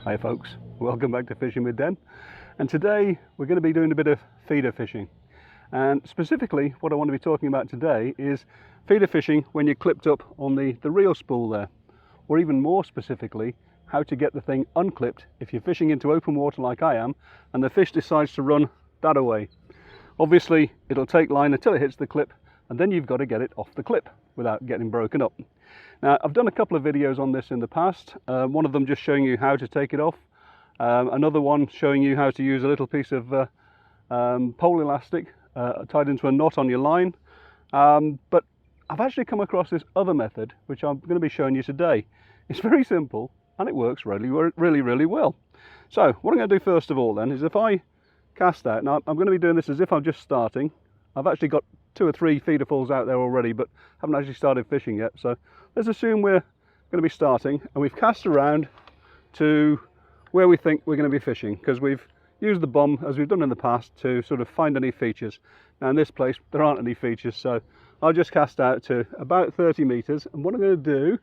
Hi folks, welcome back to Fishing with Den, and today we're going to be doing a bit of feeder fishing. And specifically what I want to be talking about today is feeder fishing when you're clipped up on the reel spool there, or even more specifically how to get the thing unclipped if you're fishing into open water like I am and the fish decides to run that away. Obviously it'll take line until it hits the clip, and then you've got to get it off the clip without getting broken up. Now, I've done a couple of videos on this in the past, one of them just showing you how to take it off, another one showing you how to use a little piece of pole elastic tied into a knot on your line, but I've actually come across this other method which I'm going to be showing you today. It's very simple and it works really well. So what I'm going to do first of all then is, if I cast out, now I'm going to be doing this as if I'm just starting. I've actually got 2 or 3 feeder falls out there already, but haven't actually started fishing yet. So let's assume we're going to be starting and we've cast around to where we think we're going to be fishing, because we've used the bomb as we've done in the past to sort of find any features. Now in this place there aren't any features, so I'll just cast out to about 30 meters, and what I'm going to do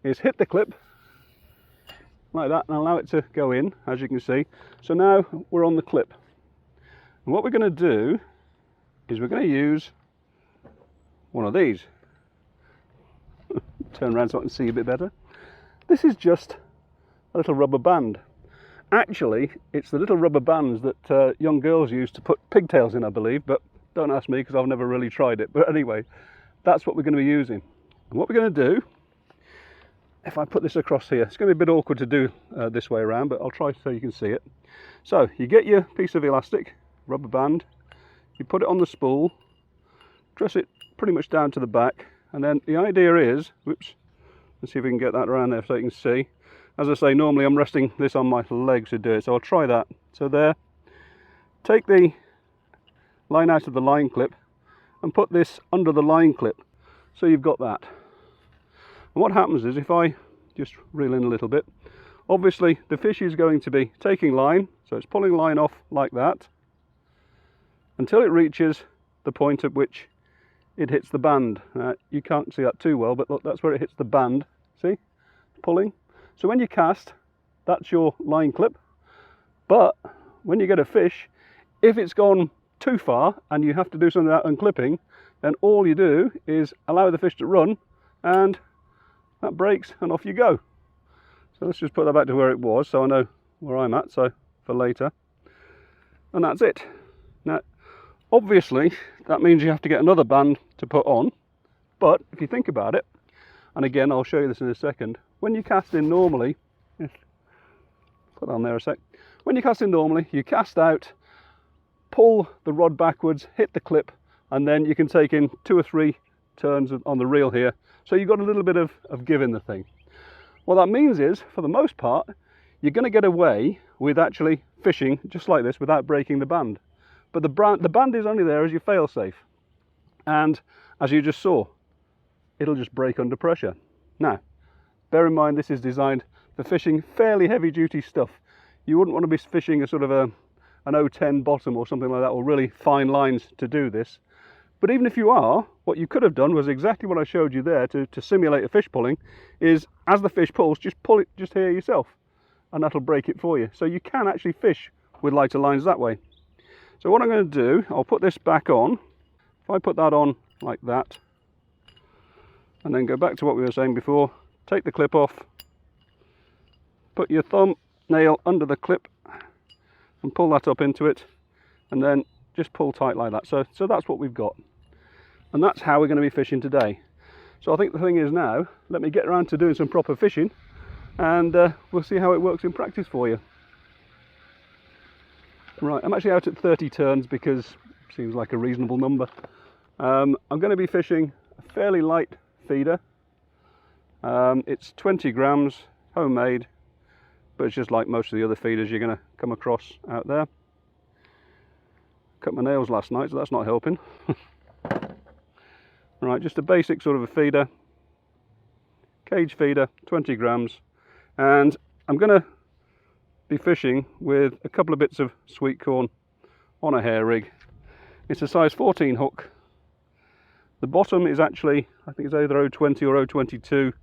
is hit the clip like that and allow it to go in, as you can see. So now we're on the clip, and what we're going to do is we're going to use one of these. Turn around so I can see a bit better. This is just a little rubber band. Actually, it's the little rubber bands that young girls use to put pigtails in, I believe, but don't ask me because I've never really tried it. But anyway, that's what we're going to be using. And what we're going to do, if I put this across here, it's going to be a bit awkward to do this way around, but I'll try so you can see it. So you get your piece of elastic, rubber band, you put it on the spool, dress it pretty much down to the back, and then the idea is, whoops, let's see if we can get that around there so you can see. As I say, normally I'm resting this on my legs to do it, so I'll try that. So there, take the line out of the line clip and put this under the line clip, so you've got that. And what happens is, if I just reel in a little bit, obviously the fish is going to be taking line, so it's pulling line off like that until it reaches the point at which it hits the band. You can't see that too well, but look, that's where it hits the band. See? Pulling. So when you cast, that's your line clip. But when you get a fish, if it's gone too far and you have to do something about unclipping, then all you do is allow the fish to run, and that breaks and off you go. So let's just put that back to where it was so I know where I'm at, so for later. And that's it. Now, obviously, that means you have to get another band to put on, but if you think about it, and again, I'll show you this in a second, when you cast in normally, put on there a sec, when you cast in normally, you cast out, pull the rod backwards, hit the clip, and then you can take in 2 or 3 turns on the reel here, so you've got a little bit of give in the thing. What that means is, for the most part, you're going to get away with actually fishing just like this without breaking the band. But the band is only there as your fail-safe, and as you just saw, it'll just break under pressure. Now, bear in mind this is designed for fishing fairly heavy-duty stuff. You wouldn't want to be fishing a sort of an 010 bottom or something like that, or really fine lines to do this. But even if you are, what you could have done was exactly what I showed you there to simulate a fish pulling, is as the fish pulls, just pull it just here yourself, and that'll break it for you. So you can actually fish with lighter lines that way. So what I'm going to do, I'll put this back on. If I put that on like that, and then go back to what we were saying before, take the clip off, put your thumb nail under the clip and pull that up into it, and then just pull tight like that. So that's what we've got, and that's how we're going to be fishing today. So I think the thing is now, let me get around to doing some proper fishing, and we'll see how it works in practice for you. Right, I'm actually out at 30 turns because it seems like a reasonable number. I'm going to be fishing a fairly light feeder. It's 20 grams, homemade, but it's just like most of the other feeders you're going to come across out there. Cut my nails last night, so that's not helping. Right, just a basic sort of a feeder, cage feeder, 20 grams, and I'm going to be fishing with a couple of bits of sweet corn on a hair rig. It's a size 14 hook. The bottom is actually, I think it's either 020 or 022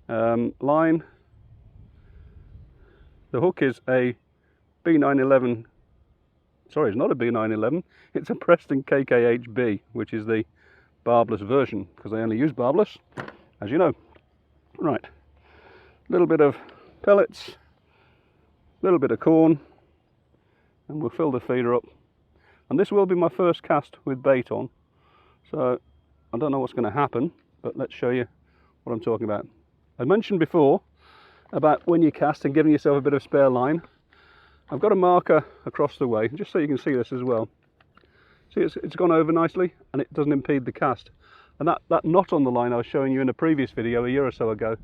line. The hook is a B911, sorry, it's not a B911, it's a Preston KKHB, which is the barbless version, because I only use barbless, as you know. Right, a little bit of pellets, a little bit of corn, and we'll fill the feeder up. And this will be my first cast with bait on, so I don't know what's going to happen, but let's show you what I'm talking about. I mentioned before about when you cast and giving yourself a bit of spare line. I've got a marker across the way, just so you can see this as well. See, it's gone over nicely and it doesn't impede the cast. And that knot on the line I was showing you in a previous video a year or so ago,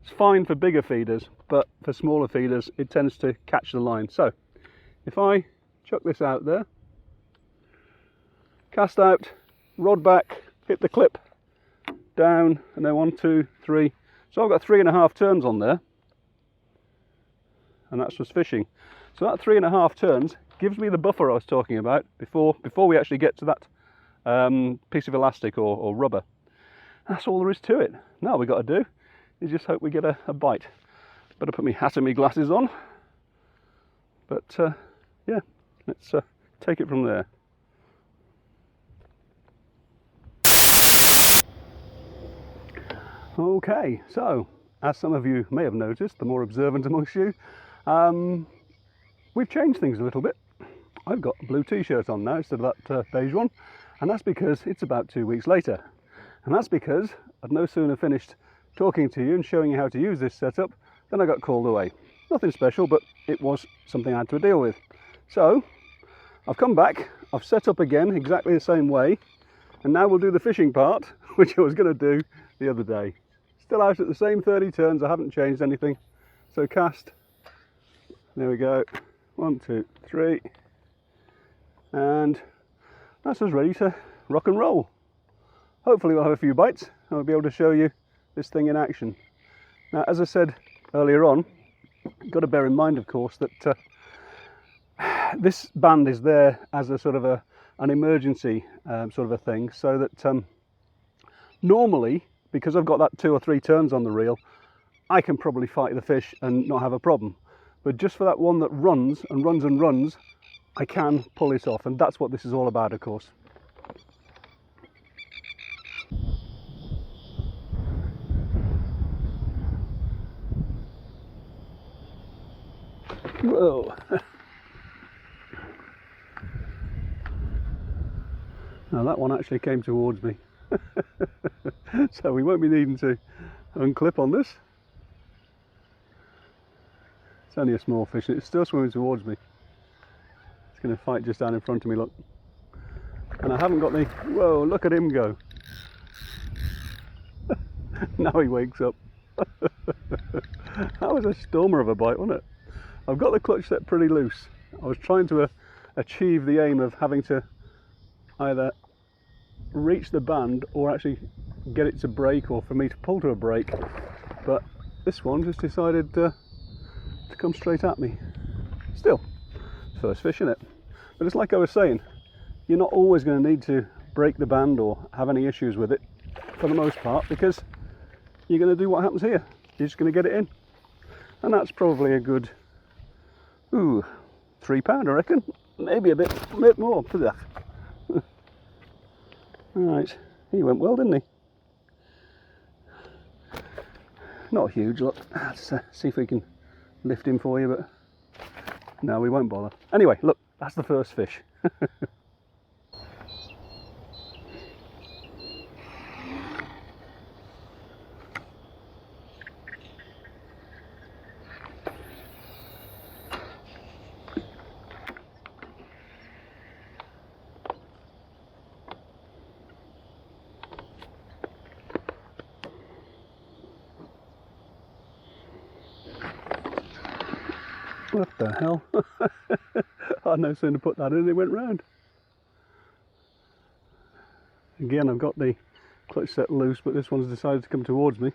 it's fine for bigger feeders, but for smaller feeders it tends to catch the line. So if I chuck this out there, cast out, rod back, hit the clip, down, and then 1, 2, 3. So I've got 3.5 turns on there, and that's just fishing. So that 3.5 turns gives me the buffer I was talking about before we actually get to that piece of elastic or rubber. That's all there is to it. Now all we've got to do is just hope we get a bite. Better put my hat and my glasses on. But yeah, let's take it from there. Okay, so as some of you may have noticed, the more observant amongst you, we've changed things a little bit. I've got a blue t-shirt on now instead of that beige one, and that's because it's about 2 weeks later. And that's because I'd no sooner finished talking to you and showing you how to use this setup than I got called away. Nothing special, but it was something I had to deal with. So I've come back, I've set up again exactly the same way, and now we'll do the fishing part, which I was going to do the other day. Still out at the same 30 turns, I haven't changed anything. So cast, there we go, 1, 2, 3, and that's us ready to rock and roll. Hopefully we'll have a few bites and I'll be able to show you this thing in action. Now, as I said earlier on, you've got to bear in mind, of course, that this band is there as a sort of an emergency sort of a thing, so that normally, because I've got that 2 or 3 turns on the reel, I can probably fight the fish and not have a problem. But just for that one that runs and runs and runs, I can pull it off, and that's what this is all about, of course. Whoa! Now that one actually came towards me. So we won't be needing to unclip on this. It's only a small fish and it's still swimming towards me. It's going to fight just down in front of me, look. And I haven't got the... Whoa, look at him go. Now he wakes up. That was a stormer of a bite, wasn't it? I've got the clutch set pretty loose. I was trying to achieve the aim of having to either reach the band or actually get it to break, or for me to pull to a break, but this one just decided to come straight at me. Still, first fish, isn't it? But it's like I was saying, you're not always going to need to break the band or have any issues with it for the most part, because you're going to do what happens here. You're just going to get it in, and that's probably a good 3 pound, I reckon, maybe a bit more for that. Right, he went well, didn't he? Not huge, look. Let's see if we can lift him for you, but no, we won't bother. Anyway, look, that's the first fish. What the hell? I'd no sooner put that in, it went round. Again, I've got the clutch set loose, but this one's decided to come towards me.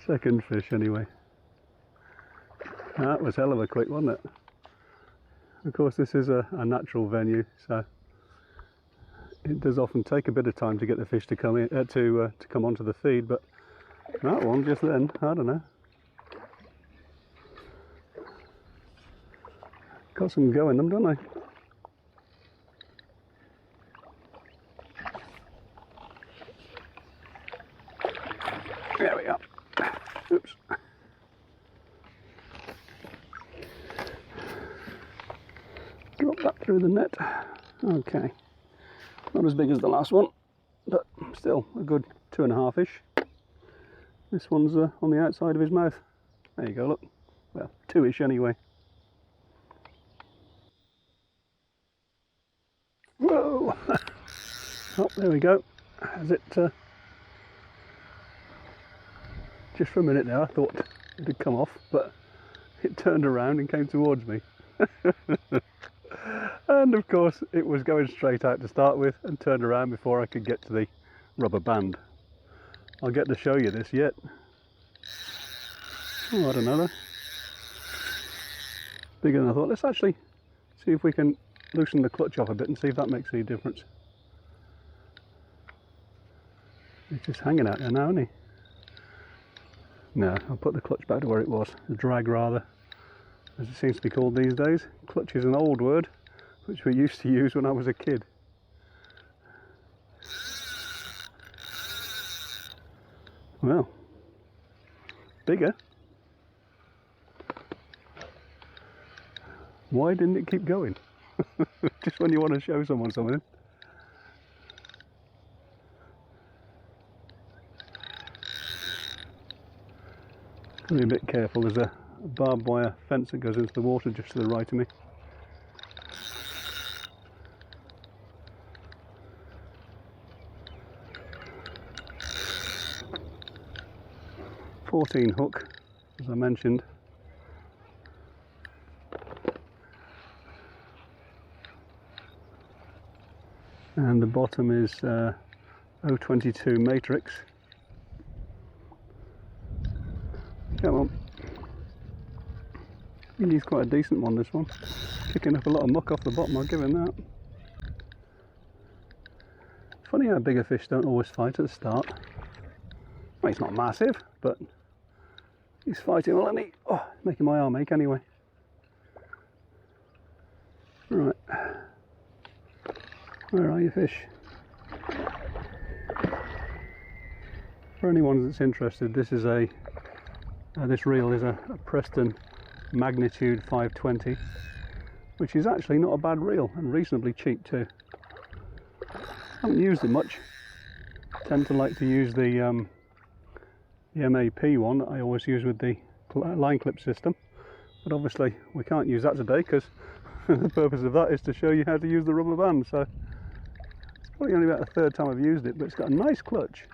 Second fish anyway. That was hell of a click, wasn't it? Of course, this is a natural venue, so it does often take a bit of time to get the fish to come in, to come onto the feed, but that one just then, I don't know. Got some go in them, don't they? There we go. Oops. Drop that through the net. Okay. Not as big as the last one, but still a good 2.5-ish. This one's on the outside of his mouth. There you go, look. Well, 2-ish anyway. Whoa! Oh, there we go. As it just for a minute there I thought it had come off, but it turned around and came towards me. And of course it was going straight out to start with and turned around before I could get to the rubber band. I'll get to show you this yet. Oh, I don't know though. Bigger than I thought. Let's actually see if we can loosen the clutch off a bit and see if that makes any difference. He's just hanging out there now, isn't he? No, I'll put the clutch back to where it was. The drag rather, as it seems to be called these days. Clutch is an old word which we used to use when I was a kid. Well, bigger. Why didn't it keep going? Just when you want to show someone something. Gotta be a bit careful, there's a barbed wire fence that goes into the water just to the right of me. .14 hook, as I mentioned. And the bottom is 022 matrix. Come on. He's quite a decent one, this one. Kicking up a lot of muck off the bottom, I'll give him that. Funny how bigger fish don't always fight at the start. Well, he's not massive, but he's fighting well, isn't he? Oh, making my arm ache anyway. Right. Where are you, fish? For anyone that's interested, this is this reel is a Preston Magnitude 520, which is actually not a bad reel and reasonably cheap too. Haven't used it much. Tend to like to use the MAP one that I always use with the line clip system, but obviously we can't use that today because the purpose of that is to show you how to use the rubber band. So it's probably only about the third time I've used it, but it's got a nice clutch.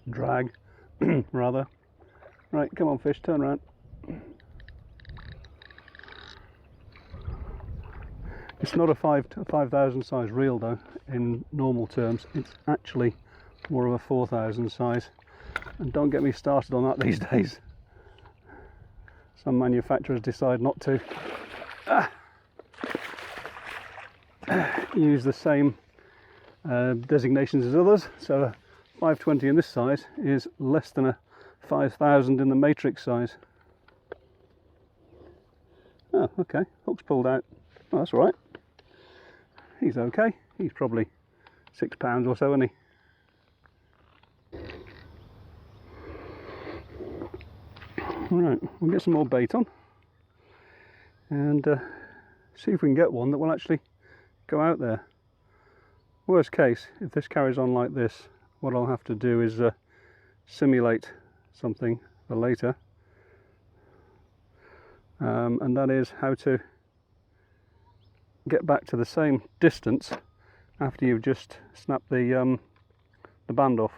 Drag, rather. Right, come on fish, turn around. It's not a 5,000 size reel though, in normal terms. It's actually more of a 4,000 size. And don't get me started on that these days. Some manufacturers decide not to use the same designations as others. So a 520 in this size is less than a 5,000 in the matrix size. Oh, okay, hook's pulled out. Oh, that's all right. He's okay. He's probably 6 pounds or so, isn't he? Right, we'll get some more bait on and see if we can get one that will actually go out there. Worst case, if this carries on like this, what I'll have to do is simulate something for later, and that is how to get back to the same distance after you've just snapped the band off.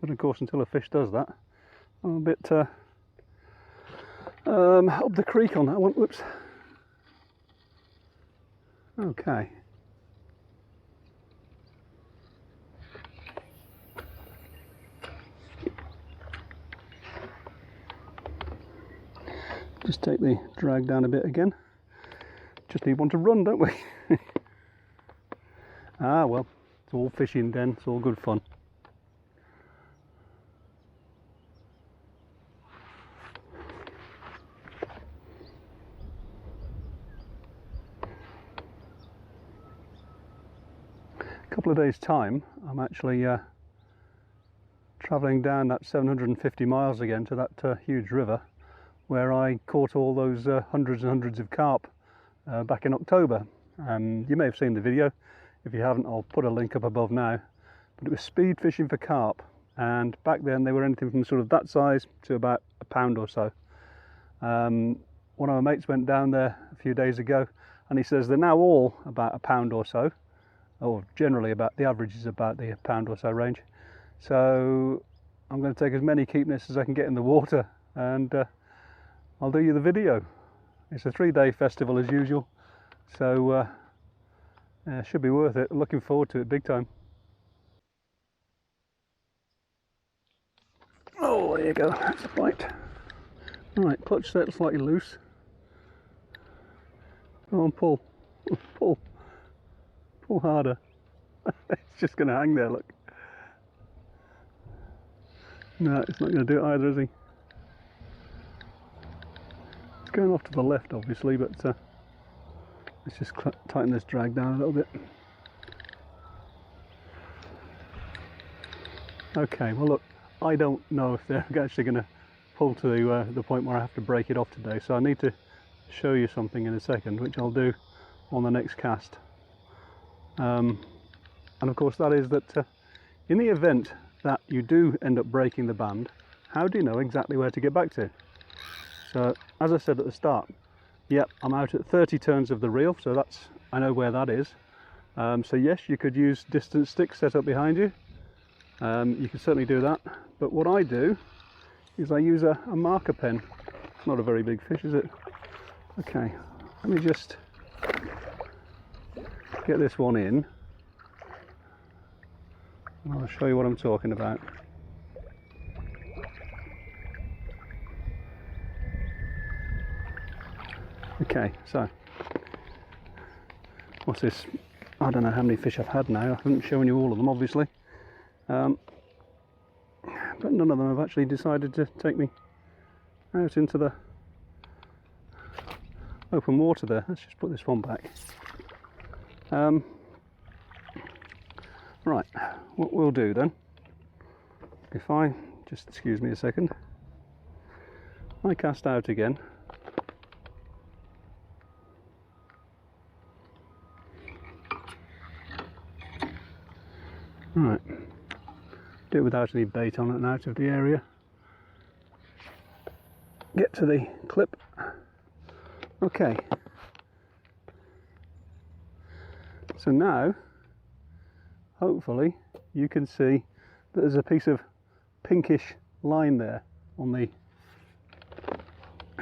But of course, until a fish does that, I'm a bit up the creek on that one. Whoops. Okay. Just take the drag down a bit again. Just need one to run, don't we? Ah well, it's all fishing den, it's all good fun. A couple of days time I'm actually travelling down that 750 miles again to that huge river where I caught all those hundreds and hundreds of carp back in October. You may have seen the video. If you haven't, I'll put a link up above now. But it was speed fishing for carp, and back then they were anything from sort of that size to about a pound or so. One of my mates went down there a few days ago and he says they're now all about a pound or so, or generally about, the average is about the pound or so range. So I'm going to take as many keepness as I can get in the water, and I'll do you the video. It's a 3-day festival as usual, so yeah, should be worth it. Looking forward to it big time. Oh, there you go, that's a bite. Right, clutch set slightly loose. Go on, pull, pull, pull harder. It's just going to hang there, look. No, it's not going to do it either, is he? It's going off to the left, obviously, but let's just tighten this drag down a little bit. Okay, well look, I don't know if they're actually going to pull to the point where I have to break it off today, so I need to show you something in a second, which I'll do on the next cast. And of course that is that in the event that you do end up breaking the band, how do you know exactly where to get back to? So as I said at the start, yep, I'm out at 30 turns of the reel, so that's, I know where that is. So yes, you could use distance sticks set up behind you. You can certainly do that, but what I do is I use a marker pen. It's not a very big fish, is it? Okay, let me just get this one in and I'll show you what I'm talking about. Okay, so what's this? I don't know how many fish I've had now. I haven't shown you all of them, obviously. But none of them have actually decided to take me out into the open water there. Let's just put this one back. Right, what we'll do then, if I just excuse me a second, I cast out again. Right, do it without any bait on it and out of the area. Get to the clip. Okay. So now, hopefully, you can see that there's a piece of pinkish line there on the,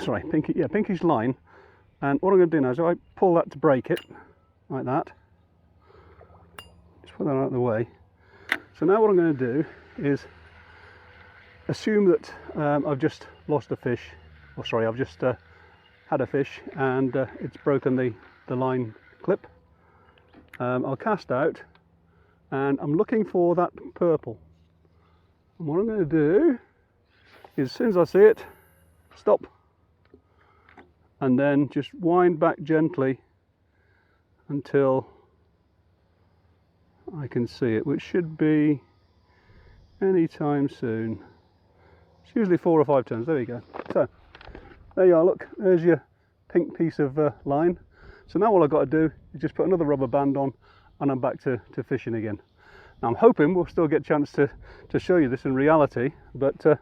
sorry, pinkish line. And what I'm going to do now is I pull that to break it, like that. Just put that out of the way. So now what I'm going to do is assume that I've just lost a fish, or sorry, I've just had a fish and it's broken the line clip. I'll cast out and I'm looking for that purple. And what I'm going to do is, as soon as I see it, stop and then just wind back gently until I can see it, which should be any time soon. It's usually 4 or 5 turns. There you go. So there you are, look, there's your pink piece of line. So now all I've got to do is just put another rubber band on and I'm back to fishing again. Now I'm hoping we'll still get a chance to show you this in reality, but I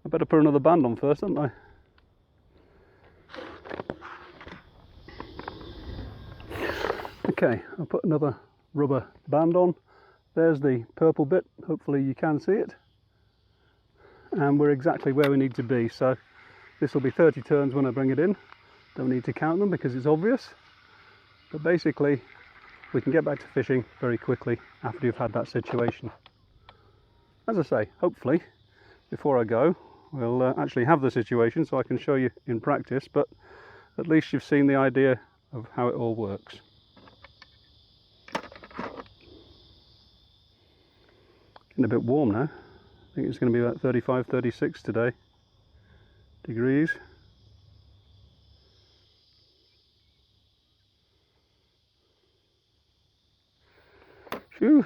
better put another band on first, don't I? Okay, I'll put another rubber band on. There's the purple bit, hopefully you can see it. And we're exactly where we need to be. So this will be 30 turns when I bring it in. Don't need to count them because it's obvious. But basically, we can get back to fishing very quickly after you've had that situation. As I say, hopefully, before I go, we'll actually have the situation so I can show you in practice, but at least you've seen the idea of how it all works. Getting a bit warm now. I think it's going to be about 35, 36 today degrees. Phew.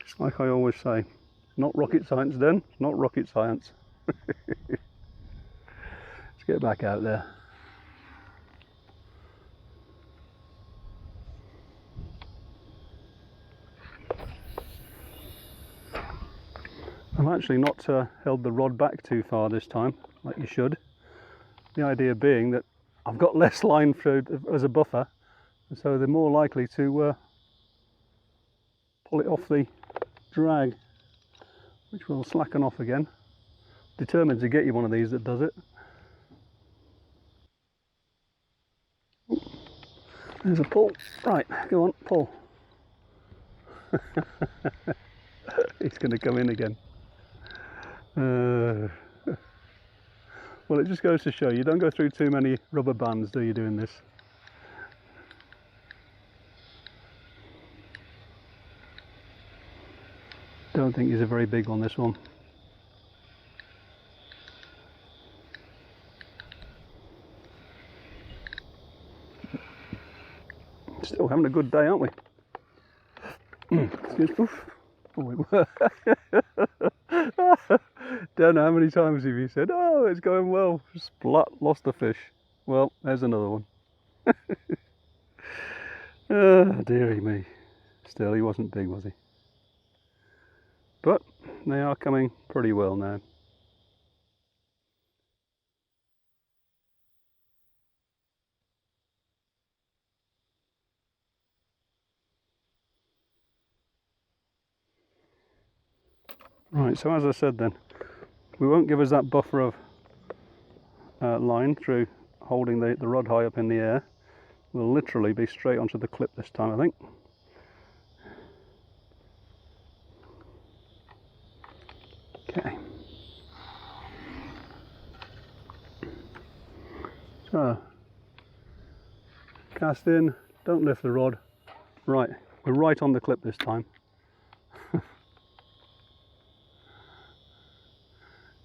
Just like I always say, not rocket science then, not rocket science. Let's get back out there. I've actually not held the rod back too far this time, like you should. The idea being that I've got less line through as a buffer, and so they're more likely to pull it off the drag, which will slacken off again. Determined to get you one of these that does it. There's a pull. Right, go on, pull. He's going to come in again. Well, it just goes to show you don't go through too many rubber bands, do you, doing this? Don't think he's a very big one, this one. Still having a good day, aren't we? Excuse me. Oh, we were. Don't know how many times have you said, oh, it's going well, splat, lost the fish. Well, there's another one. Oh, dearie me. Still, he wasn't big, was he? But they are coming pretty well now. Right, so as I said then, we won't give us that buffer of line through holding the rod high up in the air. We'll literally be straight onto the clip this time, I think. Okay. So, cast in, don't lift the rod. Right, we're right on the clip this time.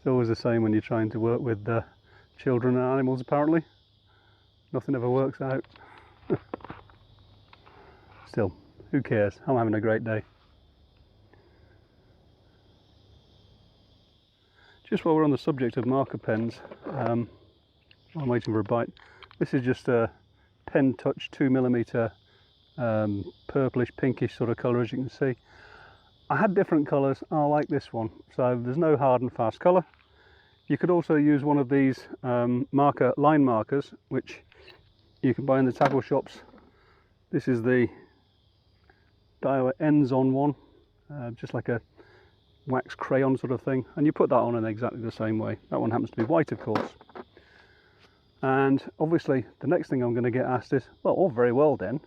It's always the same when you're trying to work with children and animals, apparently. Nothing ever works out. Still, who cares? I'm having a great day. Just while we're on the subject of marker pens, I'm waiting for a bite. This is just a pen touch 2mm purplish pinkish sort of colour, as you can see. I had different colours. I like this one, so there's no hard and fast colour. You could also use one of these line markers, which you can buy in the tackle shops. This is the Daiwa ends on one, just like a wax crayon sort of thing, and you put that on in exactly the same way. That one happens to be white, of course. And obviously the next thing I'm going to get asked is, well, all very well then,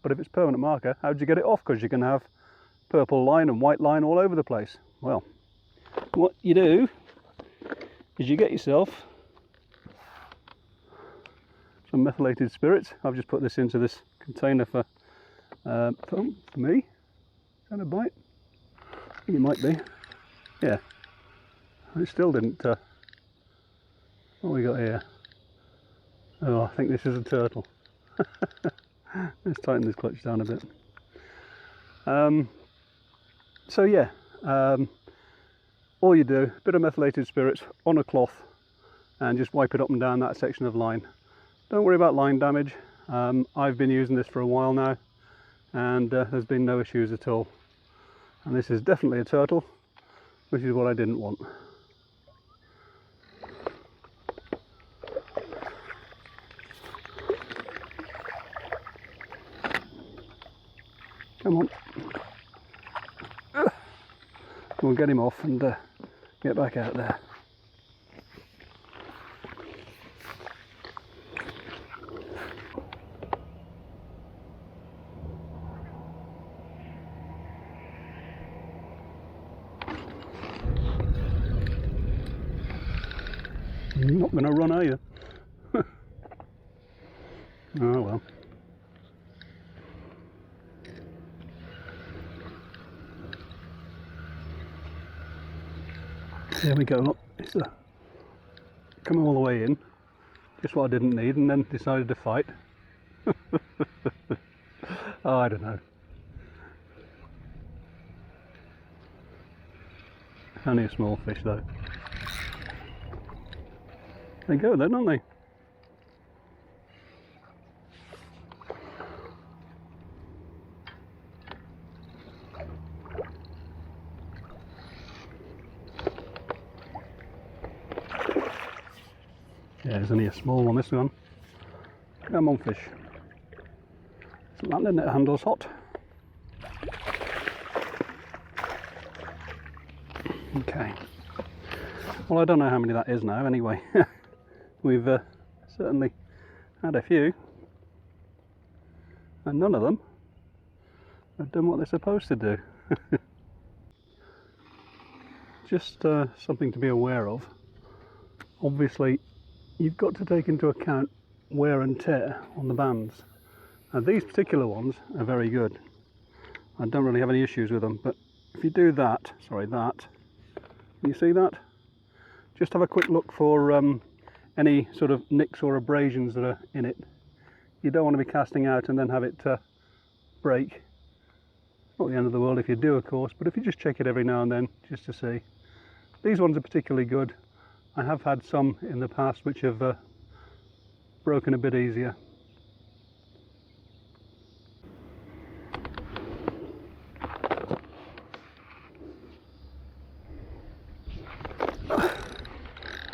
but if it's permanent marker, how do you get it off? Because you can have purple line and white line all over the place. Well, what you do is you get yourself some methylated spirits. I've just put this into this container for me. Is that a bite? I think it might be. Yeah. It still didn't. What have we got here? Oh, I think this is a turtle. Let's tighten this clutch down a bit. So yeah, all you do, a bit of methylated spirits on a cloth and just wipe it up and down that section of line. Don't worry about line damage. I've been using this for a while now and there's been no issues at all. And this is definitely a turtle, which is what I didn't want. Come on. We'll get him off and get back out there. You're not going to run, are you? Oh well. There we go, look, it's coming all the way in, just what I didn't need, and then decided to fight. Oh, I don't know. Only a small fish though. They go then, aren't they? Yeah, there's only a small one, this one. Come on, fish. It's landing, it handle's hot. Okay. Well, I don't know how many that is now, anyway. We've certainly had a few. And none of them have done what they're supposed to do. Just something to be aware of. Obviously, you've got to take into account wear and tear on the bands. Now these particular ones are very good. I don't really have any issues with them, but if you do that, you see that? Just have a quick look for any sort of nicks or abrasions that are in it. You don't want to be casting out and then have it break. Not the end of the world if you do, of course, but if you just check it every now and then just to see. These ones are particularly good. I have had some in the past which have broken a bit easier.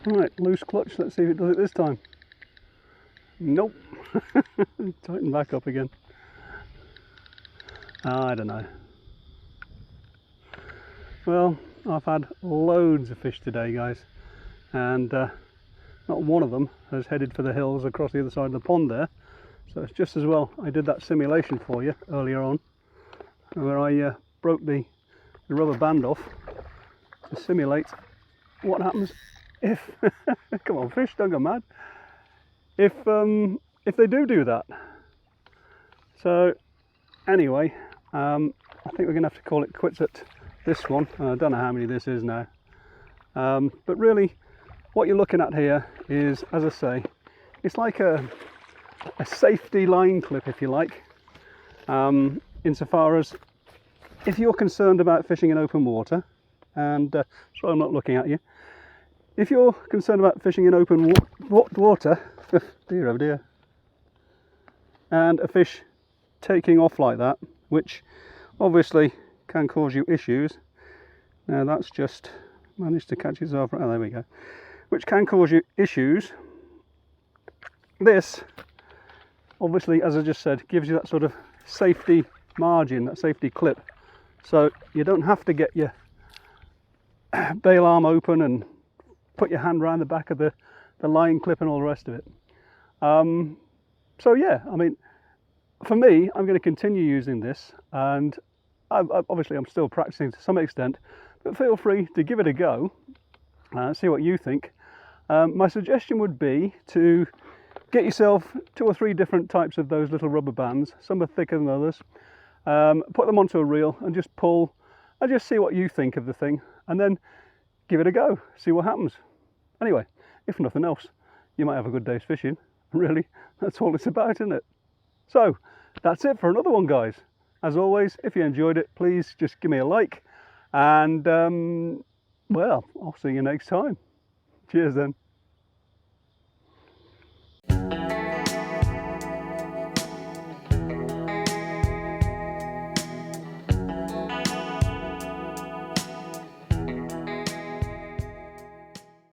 Right, loose clutch, let's see if it does it this time. Nope. Tighten back up again. I don't know. Well, I've had loads of fish today, guys, and not one of them has headed for the hills across the other side of the pond there, so it's just as well I did that simulation for you earlier on where I broke the rubber band off to simulate what happens if come on fish, don't go mad, if they do that. So anyway, I think we're gonna have to call it quits at this one. I don't know how many this is now, but really what you're looking at here is, as I say, it's like a safety line clip, if you like, insofar as if you're concerned about fishing in open water, and sorry I'm not looking at you, if you're concerned about fishing in open water, dear oh dear, and a fish taking off like that, which obviously can cause you issues. Now that's just managed to catch itself, oh there we go, which can cause you issues. This obviously, as I just said, gives you that sort of safety margin, that safety clip, so you don't have to get your bail arm open and put your hand around the back of the line clip and all the rest of it. So yeah, I mean, for me, I'm going to continue using this, and obviously I'm still practicing to some extent, but feel free to give it a go, see what you think. My suggestion would be to get yourself 2 or 3 different types of those little rubber bands. Some are thicker than others. Put them onto a reel and just pull, and just see what you think of the thing, and then give it a go, see what happens. Anyway, if nothing else, you might have a good day's fishing. Really, that's all it's about, isn't it? So that's it for another one, guys. As always, if you enjoyed it, please just give me a like, and well, I'll see you next time. Cheers then.